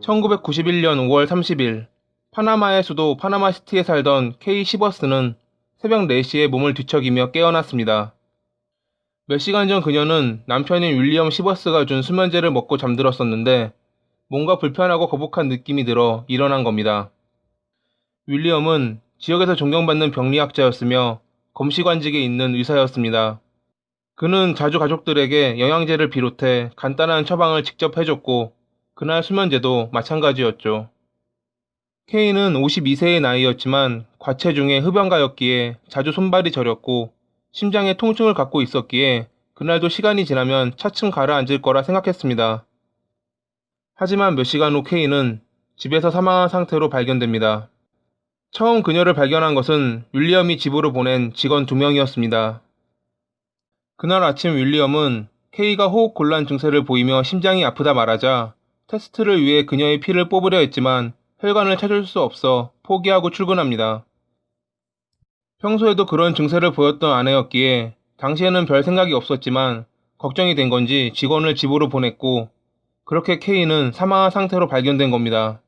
1991년 5월 30일 파나마의 수도 파나마시티에 살던 K 시버스는 새벽 4시에 몸을 뒤척이며 깨어났습니다. 몇 시간 전 그녀는 남편인 윌리엄 시버스가 준 수면제를 먹고 잠들었었는데 뭔가 불편하고 거북한 느낌이 들어 일어난 겁니다. 윌리엄은 지역에서 존경받는 병리학자였으며 검시관직에 있는 의사였습니다. 그는 자주 가족들에게 영양제를 비롯해 간단한 처방을 직접 해줬고 그날 수면제도 마찬가지였죠. K는 52세의 나이였지만 과체중에 흡연가였기에 자주 손발이 저렸고 심장에 통증을 갖고 있었기에 그날도 시간이 지나면 차츰 가라앉을 거라 생각했습니다. 하지만 몇 시간 후 K는 집에서 사망한 상태로 발견됩니다. 처음 그녀를 발견한 것은 윌리엄이 집으로 보낸 직원 2명이었습니다. 그날 아침 윌리엄은 K가 호흡곤란 증세를 보이며 심장이 아프다 말하자 테스트를 위해 그녀의 피를 뽑으려 했지만 혈관을 찾을 수 없어 포기하고 출근합니다. 평소에도 그런 증세를 보였던 아내였기에 당시에는 별 생각이 없었지만 걱정이 된 건지 직원을 집으로 보냈고 그렇게 K는 사망한 상태로 발견된 겁니다.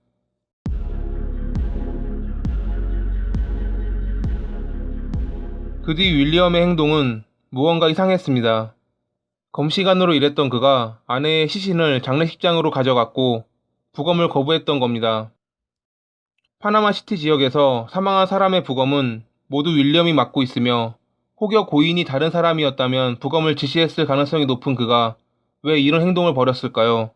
그 뒤 윌리엄의 행동은 무언가 이상했습니다. 검시관으로 일했던 그가 아내의 시신을 장례식장으로 가져갔고 부검을 거부했던 겁니다. 파나마시티 지역에서 사망한 사람의 부검은 모두 윌리엄이 맡고 있으며 혹여 고인이 다른 사람이었다면 부검을 지시했을 가능성이 높은 그가 왜 이런 행동을 벌였을까요?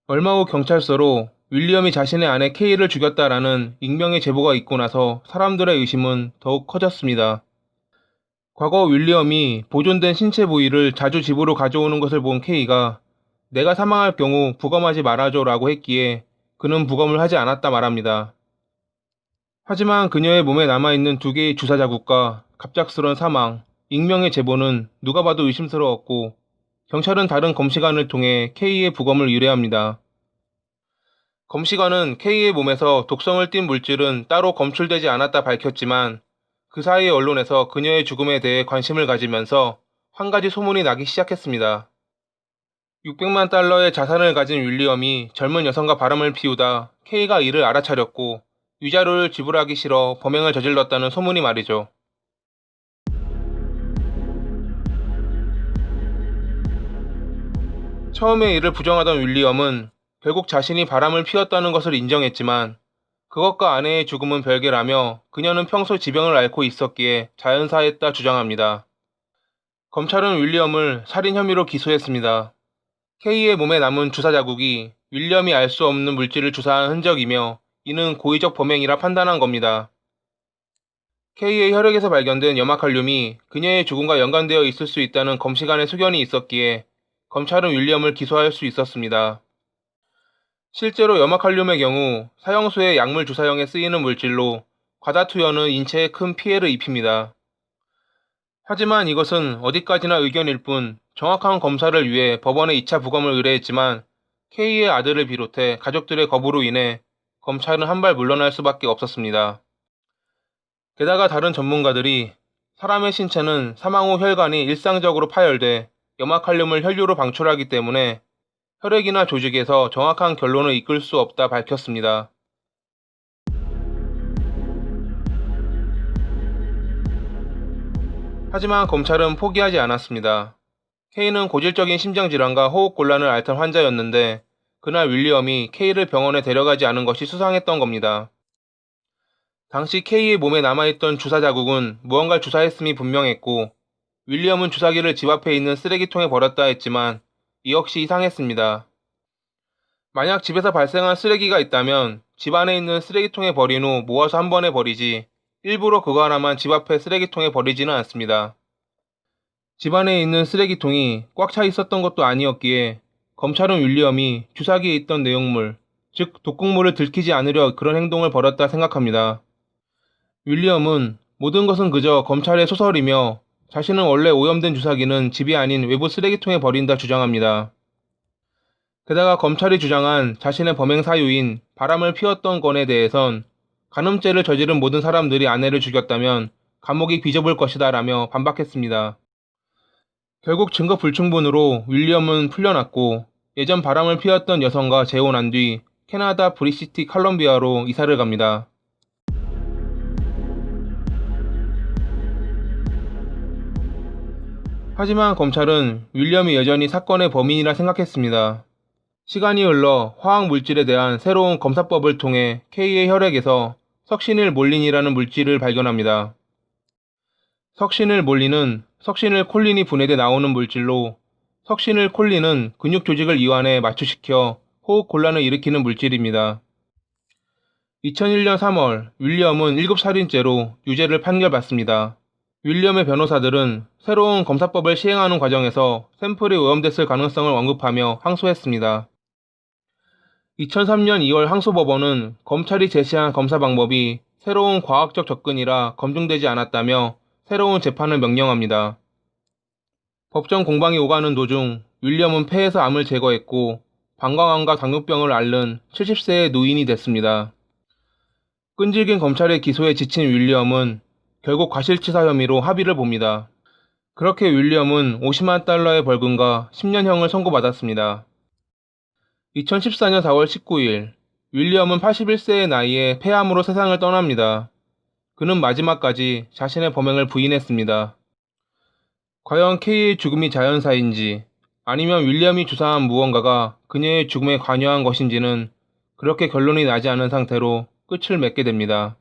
얼마 후 경찰서로 윌리엄이 자신의 아내 K를 죽였다라는 익명의 제보가 있고 나서 사람들의 의심은 더욱 커졌습니다. 과거 윌리엄이 보존된 신체 부위를 자주 집으로 가져오는 것을 본 K가 내가 사망할 경우 부검하지 말아줘 라고 했기에 그는 부검을 하지 않았다 말합니다. 하지만 그녀의 몸에 남아있는 2개의 주사 자국과 갑작스런 사망, 익명의 제보는 누가 봐도 의심스러웠고 경찰은 다른 검시관을 통해 K의 부검을 의뢰합니다. 검시관은 K의 몸에서 독성을 띤 물질은 따로 검출되지 않았다 밝혔지만 그 사이 언론에서 그녀의 죽음에 대해 관심을 가지면서 한 가지 소문이 나기 시작했습니다. 600만 달러의 자산을 가진 윌리엄이 젊은 여성과 바람을 피우다 K가 이를 알아차렸고 위자료를 지불하기 싫어 범행을 저질렀다는 소문이 말이죠. 처음에 이를 부정하던 윌리엄은 결국 자신이 바람을 피웠다는 것을 인정했지만 그것과 아내의 죽음은 별개라며 그녀는 평소 지병을 앓고 있었기에 자연사했다 주장합니다. 검찰은 윌리엄을 살인 혐의로 기소했습니다. K의 몸에 남은 주사 자국이 윌리엄이 알 수 없는 물질을 주사한 흔적이며 이는 고의적 범행이라 판단한 겁니다. K의 혈액에서 발견된 염화칼륨이 그녀의 죽음과 연관되어 있을 수 있다는 검시관의 소견이 있었기에 검찰은 윌리엄을 기소할 수 있었습니다. 실제로 염화칼륨의 경우 사형수의 약물 주사용에 쓰이는 물질로 과다 투여는 인체에 큰 피해를 입힙니다. 하지만 이것은 어디까지나 의견일 뿐 정확한 검사를 위해 법원에 2차 부검을 의뢰했지만 K의 아들을 비롯해 가족들의 거부로 인해 검찰은 한 발 물러날 수밖에 없었습니다. 게다가 다른 전문가들이 사람의 신체는 사망 후 혈관이 일상적으로 파열돼 염화칼륨을 혈류로 방출하기 때문에 혈액이나 조직에서 정확한 결론을 이끌 수 없다 밝혔습니다. 하지만 검찰은 포기하지 않았습니다. K는 고질적인 심장질환과 호흡곤란을 앓던 환자였는데 그날 윌리엄이 K를 병원에 데려가지 않은 것이 수상했던 겁니다. 당시 K의 몸에 남아있던 주사 자국은 무언가를 주사했음이 분명했고 윌리엄은 주사기를 집 앞에 있는 쓰레기통에 버렸다 했지만 이 역시 이상했습니다. 만약 집에서 발생한 쓰레기가 있다면 집 안에 있는 쓰레기통에 버린 후 모아서 한 번에 버리지 일부러 그거 하나만 집 앞에 쓰레기통에 버리지는 않습니다. 집 안에 있는 쓰레기통이 꽉 차 있었던 것도 아니었기에 검찰은 윌리엄이 주사기에 있던 내용물, 즉 독극물을 들키지 않으려 그런 행동을 벌였다 생각합니다. 윌리엄은 모든 것은 그저 검찰의 소설이며 자신은 원래 오염된 주사기는 집이 아닌 외부 쓰레기통에 버린다 주장합니다. 게다가 검찰이 주장한 자신의 범행 사유인 바람을 피웠던 건에 대해선 간음죄를 저지른 모든 사람들이 아내를 죽였다면 감옥이 비좁을 것이다 라며 반박했습니다. 결국 증거 불충분으로 윌리엄은 풀려났고 예전 바람을 피웠던 여성과 재혼한 뒤 캐나다 브리시티 칼럼비아로 이사를 갑니다. 하지만 검찰은 윌리엄이 여전히 사건의 범인이라 생각했습니다. 시간이 흘러 화학 물질에 대한 새로운 검사법을 통해 K의 혈액에서 석시닐몰린이라는 물질을 발견합니다. 석시닐몰린은 석시닐콜린이 분해돼 나오는 물질로 석시닐콜린은 근육 조직을 이완해 마취시켜 호흡 곤란을 일으키는 물질입니다. 2001년 3월 윌리엄은 7살인죄로 유죄를 판결받습니다. 윌리엄의 변호사들은 새로운 검사법을 시행하는 과정에서 샘플이 오염됐을 가능성을 언급하며 항소했습니다. 2003년 2월 항소법원은 검찰이 제시한 검사 방법이 새로운 과학적 접근이라 검증되지 않았다며 새로운 재판을 명령합니다. 법정 공방이 오가는 도중 윌리엄은 폐에서 암을 제거했고 방광암과 당뇨병을 앓는 70세의 노인이 됐습니다. 끈질긴 검찰의 기소에 지친 윌리엄은 결국 과실치사 혐의로 합의를 봅니다. 그렇게 윌리엄은 50만 달러의 벌금과 10년형을 선고받았습니다. 2014년 4월 19일 윌리엄은 81세의 나이에 폐암으로 세상을 떠납니다. 그는 마지막까지 자신의 범행을 부인했습니다. 과연 K의 죽음이 자연사인지 아니면 윌리엄이 주사한 무언가가 그녀의 죽음에 관여한 것인지는 그렇게 결론이 나지 않은 상태로 끝을 맺게 됩니다.